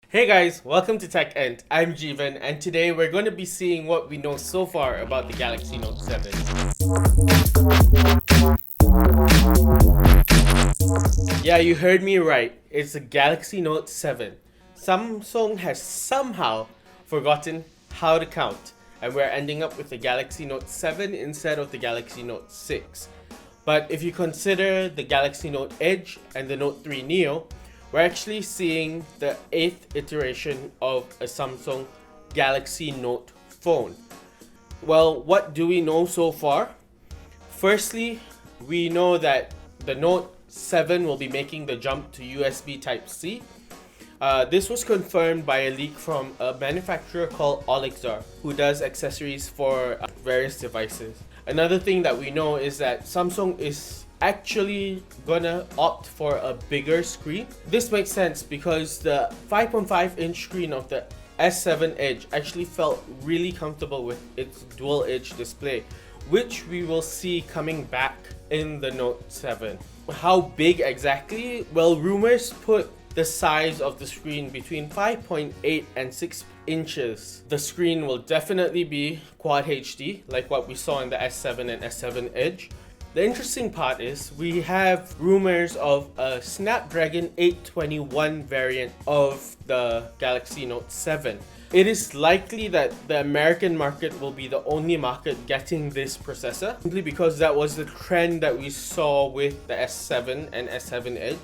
Hey guys, welcome to Tech End. I'm Jeevan, and today we're going to be seeing what we know so far about the Galaxy Note 7. Yeah, you heard me right. It's the Galaxy Note 7. Samsung has somehow forgotten how to count, and we're ending up with the Galaxy Note 7 instead of the Galaxy Note 6. But if you consider the Galaxy Note Edge and the Note 3 Neo, we're actually seeing the 8th iteration of a Samsung Galaxy Note phone. Well, what do we know so far? Firstly, we know that the Note 7 will be making the jump to USB Type-C. This was confirmed by a leak from a manufacturer called Olexar, who does accessories for various devices. Another thing that we know is that Samsung is actually gonna opt for a bigger screen. This makes sense because the 5.5-inch screen of the S7 Edge actually felt really comfortable with its dual edge display, which we will see coming back in the Note 7. How big exactly? Well, rumors put the size of the screen between 5.8 and 6 inches. The screen will definitely be Quad HD, like what we saw in the S7 and S7 Edge. The interesting part is we have rumors of a Snapdragon 821 variant of the Galaxy Note 7. It is likely that the American market will be the only market getting this processor, simply because that was the trend that we saw with the S7 and S7 Edge.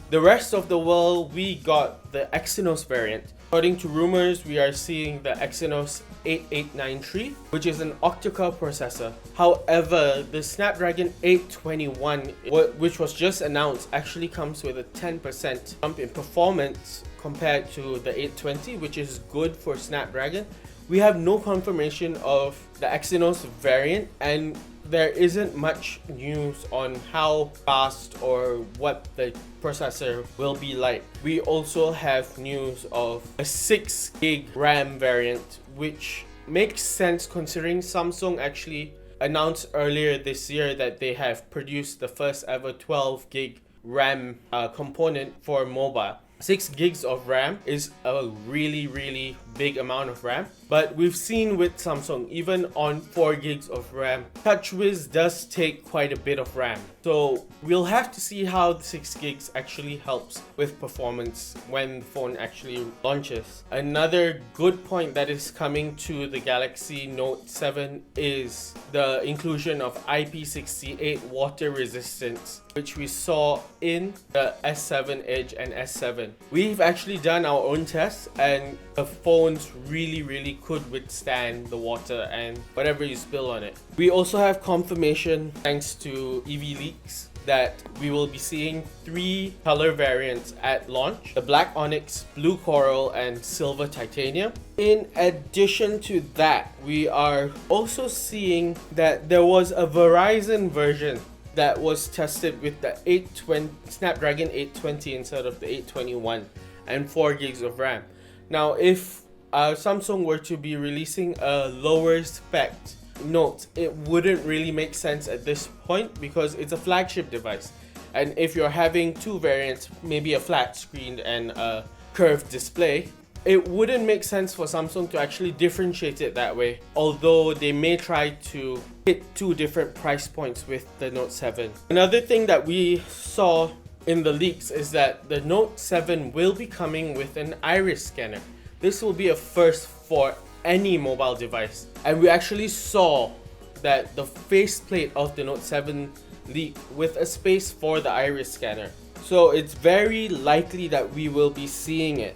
The rest of the world, we got the Exynos variant. According to rumors, we are seeing the Exynos 8893, which is an octa-core processor. However, the Snapdragon 821, which was just announced, actually comes with a 10% jump in performance compared to the 820, which is good for Snapdragon. We have no confirmation of the Exynos variant, and there isn't much news on how fast or what the processor will be like. We also have news of a 6GB RAM variant, which makes sense considering Samsung actually announced earlier this year that they have produced the first ever 12GB RAM component for mobile. 6 gigs of RAM is a really big amount of RAM, but we've seen with Samsung, even on 4 gigs of RAM, TouchWiz does take quite a bit of RAM. So we'll have to see how the 6 gigs actually helps with performance when the phone actually launches. Another good point that is coming to the Galaxy Note 7 is the inclusion of IP68 water resistance, which we saw in the S7 Edge and S7. We've actually done our own tests, and the phones really could withstand the water and whatever you spill on it. We also have confirmation, thanks to EV Leaks, that we will be seeing 3 color variants at launch: the black onyx, blue coral, and silver titanium. In addition to that, we are also seeing that there was a Verizon version that was tested with the Snapdragon 820 instead of the 821 and 4 gigs of RAM. Now, if Samsung were to be releasing a lower spec Note, it wouldn't really make sense at this point because it's a flagship device. And if you're having 2 variants, maybe a flat screen and a curved display, it wouldn't make sense for Samsung to actually differentiate it that way, although they may try to hit 2 different price points with the Note 7. Another thing that we saw in the leaks is that the Note 7 will be coming with an iris scanner. This will be a first for any mobile device, and we actually saw that the faceplate of the Note 7 leak with a space for the iris scanner. So it's very likely that we will be seeing it.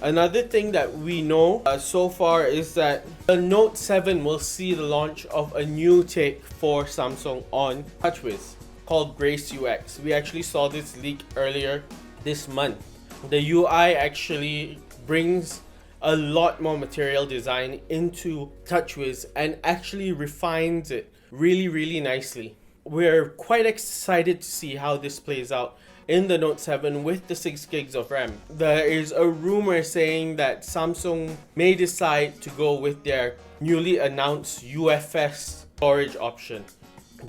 Another thing that we know so far is that the Note 7 will see the launch of a new take for Samsung on TouchWiz called Grace UX. We actually saw this leak earlier this month. The UI actually brings a lot more material design into TouchWiz and actually refines it really nicely. We're quite excited to see how this plays out in the Note 7 with the 6 gigs of RAM. There is a rumor saying that Samsung may decide to go with their newly announced UFS storage option.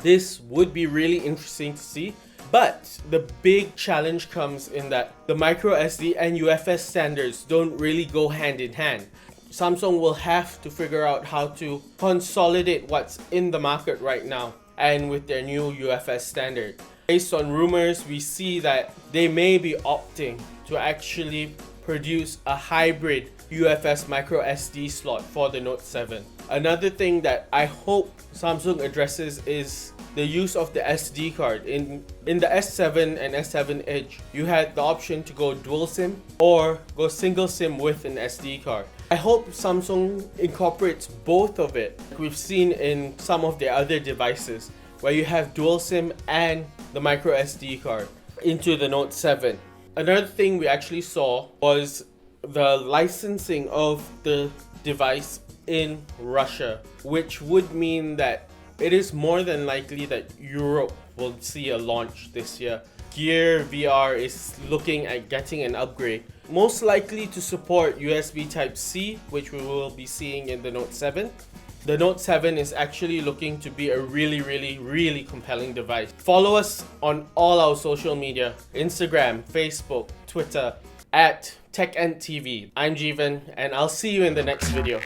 This would be really interesting to see But the big challenge comes in that the micro SD and UFS standards don't really go hand in hand. Samsung will have to figure out how to consolidate what's in the market right now and with their new UFS standard. Based on rumors, we see that they may be opting to actually produce a hybrid UFS micro SD slot for the Note 7. Another thing that I hope Samsung addresses is the use of the SD card. In the S7 and S7 Edge, you had the option to go dual SIM or go single SIM with an SD card. I hope Samsung incorporates both of it, like we've seen in some of their other devices, where you have dual SIM and the micro SD card into the Note 7. Another thing we actually saw was the licensing of the device in Russia, which would mean that it is more than likely that Europe will see a launch this year. Gear VR is looking at getting an upgrade, most likely to support USB Type-C, which we will be seeing in the Note 7. The Note 7 is actually looking to be a really compelling device. Follow us on all our social media, Instagram, Facebook, Twitter, at TechEntTV. I'm Jeevan, and I'll see you in the next video.